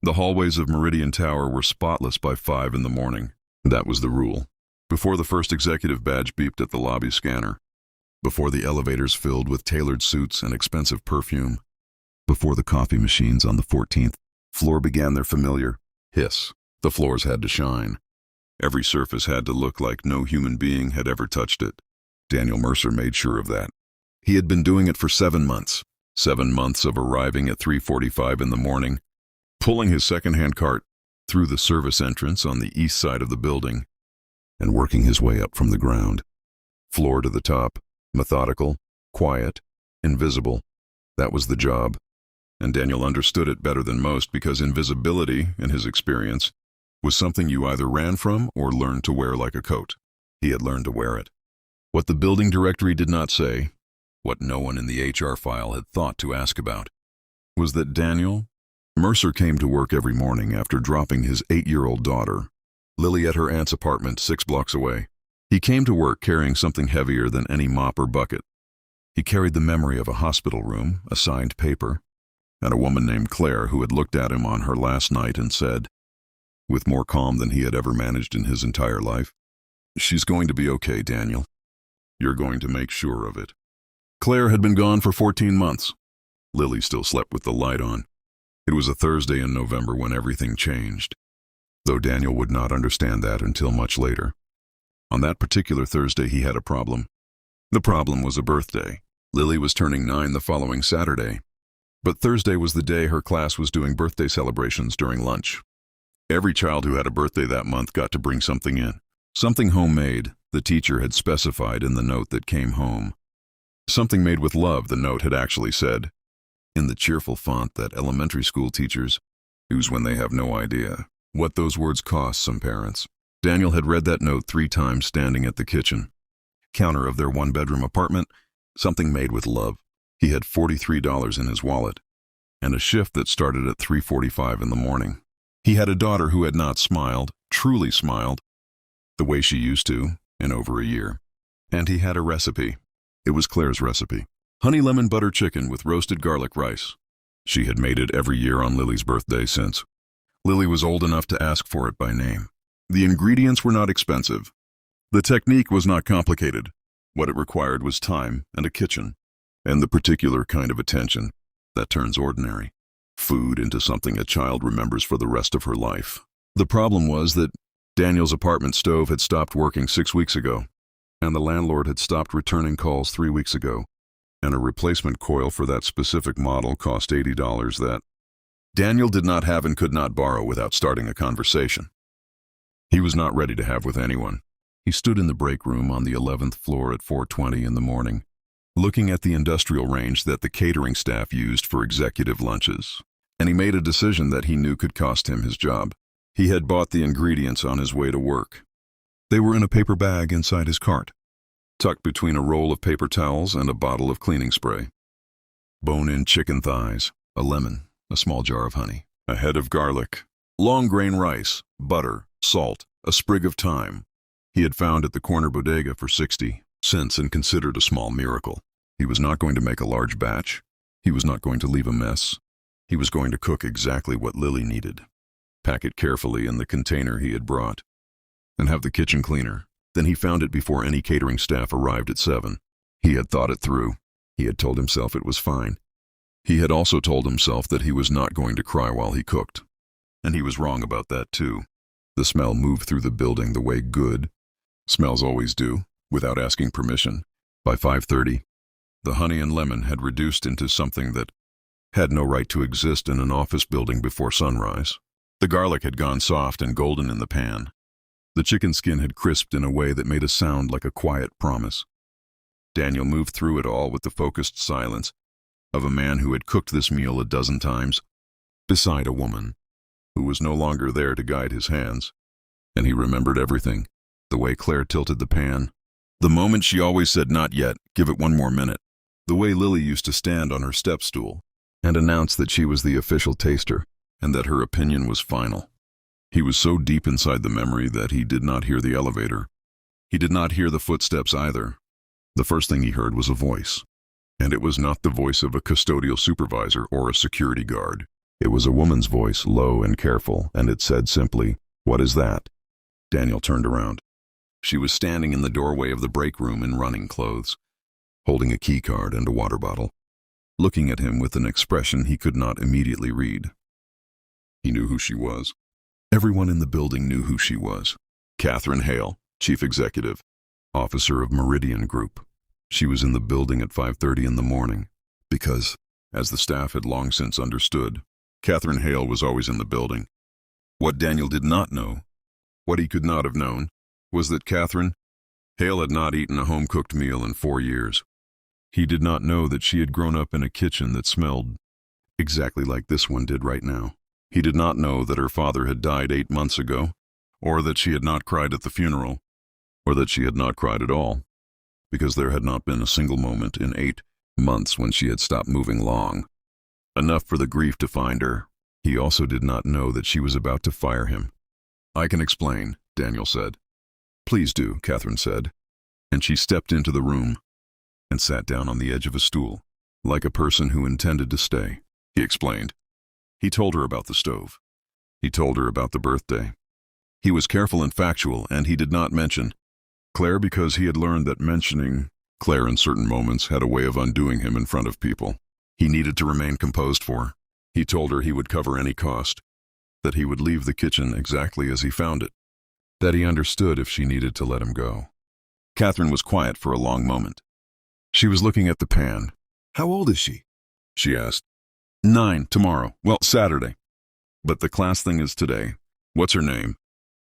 The hallways of Meridian Tower were spotless by 5 in the morning. That was the rule. Before the first executive badge beeped at the lobby scanner, before the elevators filled with tailored suits and expensive perfume, before the coffee machines on the 14th floor began their familiar hiss, the floors had to shine. Every surface had to look like no human being had ever touched it. Daniel Mercer made sure of that. He had been doing it for 7 months. 7 months of arriving at 3:45 in the morning, pulling his second-hand cart through the service entrance on the east side of the building, and working his way up from the ground, floor to the top, methodical, quiet, invisible. That was the job. And Daniel understood it better than most because invisibility, in his experience, was something you either ran from or learned to wear like a coat. He had learned to wear it. What the building directory did not say, what no one in the HR file had thought to ask about, was that Daniel Mercer came to work every morning after dropping his 8-year-old daughter, Lily, at her aunt's apartment 6 blocks away. He came to work carrying something heavier than any mop or bucket. He carried the memory of a hospital room, a signed paper, and a woman named Claire who had looked at him on her last night and said, with more calm than he had ever managed in his entire life, "She's going to be okay, Daniel. You're going to make sure of it." Claire had been gone for 14 months. Lily still slept with the light on. It was a Thursday in November when everything changed, though Daniel would not understand that until much later. On that particular Thursday, he had a problem. The problem was a birthday. Lily was turning 9 the following Saturday, but Thursday was the day her class was doing birthday celebrations during lunch. Every child who had a birthday that month got to bring something in. Something homemade, the teacher had specified in the note that came home. Something made with love, the note had actually said, in the cheerful font that elementary school teachers use when they have no idea what those words cost some parents. Daniel had read that note 3 times standing at the kitchen counter of their 1-bedroom apartment, something made with love. He had $43 in his wallet, and a shift that started at 3:45 in the morning. He had a daughter who had not smiled, truly smiled, the way she used to, in over a year. And he had a recipe. It was Claire's recipe. Honey lemon butter chicken with roasted garlic rice. She had made it every year on Lily's birthday since Lily was old enough to ask for it by name. The ingredients were not expensive. The technique was not complicated. What it required was time and a kitchen, and the particular kind of attention that turns ordinary food into something a child remembers for the rest of her life. The problem was that Daniel's apartment stove had stopped working 6 weeks ago, and the landlord had stopped returning calls 3 weeks ago, and a replacement coil for that specific model cost $80 that Daniel did not have and could not borrow without starting a conversation. He was not ready to have with anyone. He stood in the break room on the 11th floor at 4:20 in the morning, looking at the industrial range that the catering staff used for executive lunches, and he made a decision that he knew could cost him his job. He had bought the ingredients on his way to work. They were in a paper bag inside his cart, tucked between a roll of paper towels and a bottle of cleaning spray. Bone-in chicken thighs, a lemon, a small jar of honey, a head of garlic, long-grain rice, butter, salt, a sprig of thyme. He had found at the corner bodega for 60 cents and considered a small miracle. He was not going to make a large batch. He was not going to leave a mess. He was going to cook exactly what Lily needed, pack it carefully in the container he had brought, and have the kitchen cleaner. Then he found it before any catering staff arrived at 7. He had thought it through. He had told himself it was fine. He had also told himself that he was not going to cry while he cooked. And he was wrong about that too. The smell moved through the building the way good smells always do, without asking permission. By 5:30, the honey and lemon had reduced into something that had no right to exist in an office building before sunrise. The garlic had gone soft and golden in the pan. The chicken skin had crisped in a way that made a sound like a quiet promise. Daniel moved through it all with the focused silence of a man who had cooked this meal a dozen times, beside a woman who was no longer there to guide his hands. And he remembered everything, the way Claire tilted the pan, the moment she always said, "Not yet, give it one more minute," the way Lily used to stand on her step stool and announce that she was the official taster and that her opinion was final. He was so deep inside the memory that he did not hear the elevator. He did not hear the footsteps either. The first thing he heard was a voice, and it was not the voice of a custodial supervisor or a security guard. It was a woman's voice, low and careful, and it said simply, "What is that?" Daniel turned around. She was standing in the doorway of the break room in running clothes, holding a key card and a water bottle, looking at him with an expression he could not immediately read. He knew who she was. Everyone in the building knew who she was. Catherine Hale, Chief Executive, Officer of Meridian Group. She was in the building at 5:30 in the morning because, as the staff had long since understood, Catherine Hale was always in the building. What Daniel did not know, what he could not have known, was that Catherine Hale had not eaten a home-cooked meal in 4 years. He did not know that she had grown up in a kitchen that smelled exactly like this one did right now. He did not know that her father had died 8 months ago, or that she had not cried at the funeral, or that she had not cried at all, because there had not been a single moment in 8 months when she had stopped moving long. Enough for the grief to find her. He also did not know that she was about to fire him. "I can explain," Daniel said. "Please do," Catherine said, and she stepped into the room and sat down on the edge of a stool, like a person who intended to stay. He explained. He told her about the stove. He told her about the birthday. He was careful and factual, and he did not mention Claire because he had learned that mentioning Claire in certain moments had a way of undoing him in front of people. He needed to remain composed for her. He told her he would cover any cost, that he would leave the kitchen exactly as he found it, that he understood if she needed to let him go. Catherine was quiet for a long moment. She was looking at the pan. "How old is she?" she asked. 9 tomorrow. Well, Saturday. But the class thing is today. What's her name?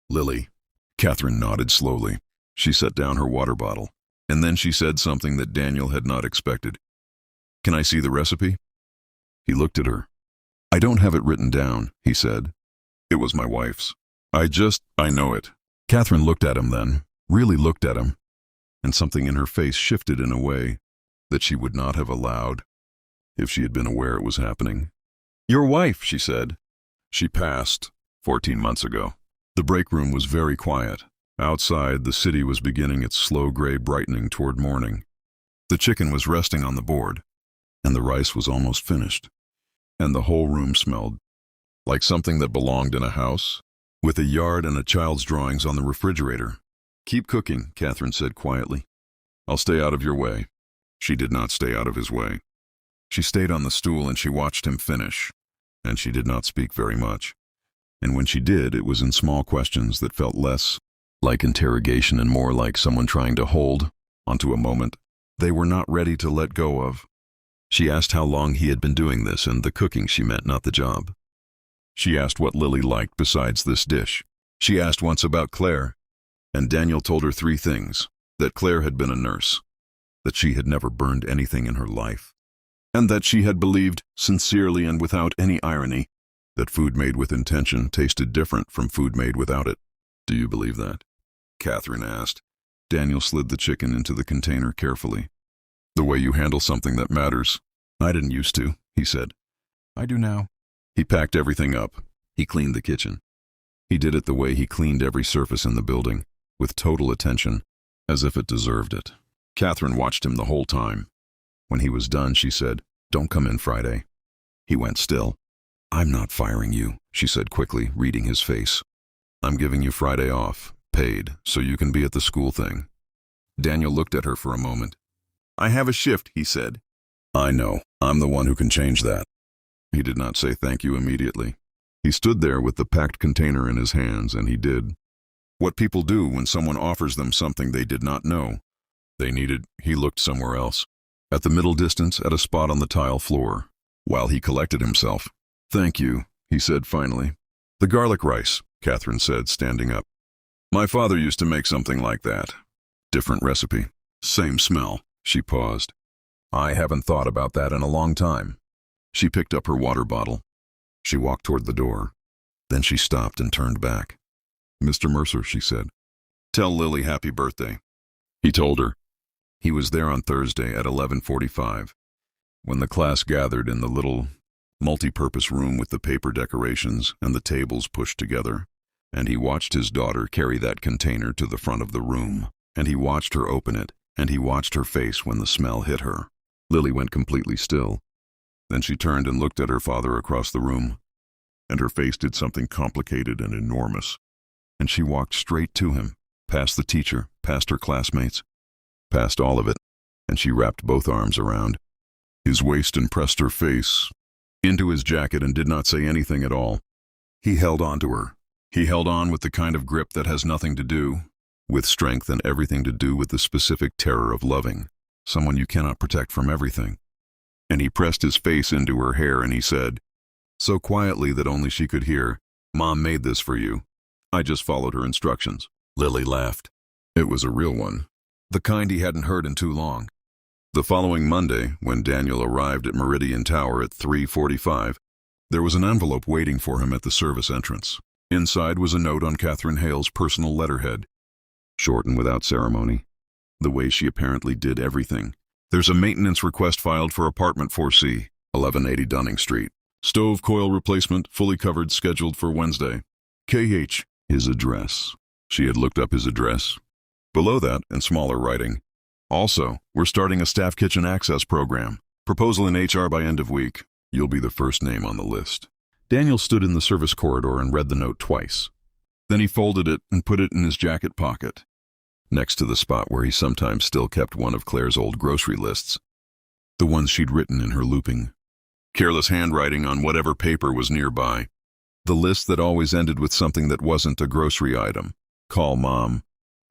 Lily. Catherine nodded slowly. She set down her water bottle, and then she said something that Daniel had not expected. "Can I see the recipe?" He looked at her. "I don't have it written down," he said. "It was my wife's. I know it." Catherine looked at him then, really looked at him, and something in her face shifted in a way that she would not have allowed if she had been aware it was happening. "Your wife," she said. "She passed 14 months ago." The break room was very quiet. Outside, the city was beginning its slow gray brightening toward morning. The chicken was resting on the board, and the rice was almost finished, and the whole room smelled like something that belonged in a house, with a yard and a child's drawings on the refrigerator. "Keep cooking," Catherine said quietly. "I'll stay out of your way." She did not stay out of his way. She stayed on the stool and she watched him finish, and she did not speak very much. And when she did, it was in small questions that felt less like interrogation and more like someone trying to hold onto a moment they were not ready to let go of. She asked how long he had been doing this, and the cooking she meant, not the job. She asked what Lily liked besides this dish. She asked once about Claire, and Daniel told her 3 things: that Claire had been a nurse, that she had never burned anything in her life, and that she had believed, sincerely and without any irony, that food made with intention tasted different from food made without it. "Do you believe that?" Catherine asked. Daniel slid the chicken into the container carefully. "The way you handle something that matters." "I didn't used to," he said. "I do now." He packed everything up. He cleaned the kitchen. He did it the way he cleaned every surface in the building, with total attention, as if it deserved it. Catherine watched him the whole time. When he was done, she said, "Don't come in Friday." He went still. "I'm not firing you," she said quickly, reading his face. "I'm giving you Friday off, paid, so you can be at the school thing." Daniel looked at her for a moment. "I have a shift," he said. "I know. I'm the one who can change that." He did not say thank you immediately. He stood there with the packed container in his hands, and he did what people do when someone offers them something they did not know they needed. He looked somewhere else, at the middle distance, at a spot on the tile floor, while he collected himself. "Thank you," he said finally. "The garlic rice," Catherine said, standing up. "My father used to make something like that. Different recipe. Same smell." She paused. "I haven't thought about that in a long time." She picked up her water bottle. She walked toward the door. Then she stopped and turned back. "Mr. Mercer," she said, "tell Lily happy birthday." He told her. He was there on Thursday at 11:45, when the class gathered in the little multi-purpose room with the paper decorations and the tables pushed together, and he watched his daughter carry that container to the front of the room, and he watched her open it, and he watched her face when the smell hit her. Lily went completely still. Then she turned and looked at her father across the room, and her face did something complicated and enormous. And she walked straight to him, past the teacher, past her classmates, past all of it, and she wrapped both arms around his waist and pressed her face into his jacket and did not say anything at all. He held on to her. He held on with the kind of grip that has nothing to do with strength and everything to do with the specific terror of loving someone you cannot protect from everything. And he pressed his face into her hair and he said, so quietly that only she could hear, "Mom made this for you. I just followed her instructions." Lily laughed. It was a real one, the kind he hadn't heard in too long. The following Monday, when Daniel arrived at Meridian Tower at 3:45, there was an envelope waiting for him at the service entrance. Inside was a note on Catherine Hale's personal letterhead, short and without ceremony, the way she apparently did everything. There's a maintenance request filed for apartment 4C, 1180 Dunning Street. Stove coil replacement, fully covered, scheduled for Wednesday. KH, his address. She had looked up his address. Below that, in smaller writing, also, we're starting a staff kitchen access program. Proposal in HR by end of week. You'll be the first name on the list. Daniel stood in the service corridor and read the note twice. Then he folded it and put it in his jacket pocket, next to the spot where he sometimes still kept one of Claire's old grocery lists, the ones she'd written in her looping, careless handwriting on whatever paper was nearby. The list that always ended with something that wasn't a grocery item. Call Mom.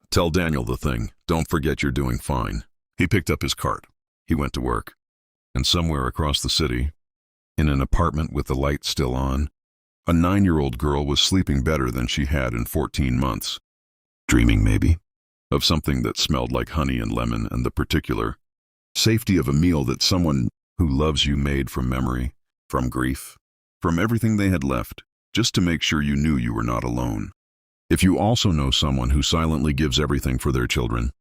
Tell Daniel the thing. Don't forget you're doing fine. He picked up his cart. He went to work. And somewhere across the city, in an apartment with the light still on, a 9-year-old girl was sleeping better than she had in 14 months. Dreaming, maybe, of something that smelled like honey and lemon and the particular safety of a meal that someone who loves you made from memory, from grief, from everything they had left, just to make sure you knew you were not alone. If you also know someone who silently gives everything for their children,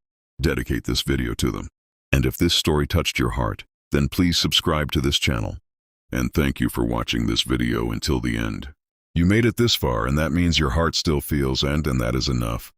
dedicate this video to them. And if this story touched your heart, then please subscribe to this channel. And thank you for watching this video until the end. You made it this far, and that means your heart still feels, and that is enough.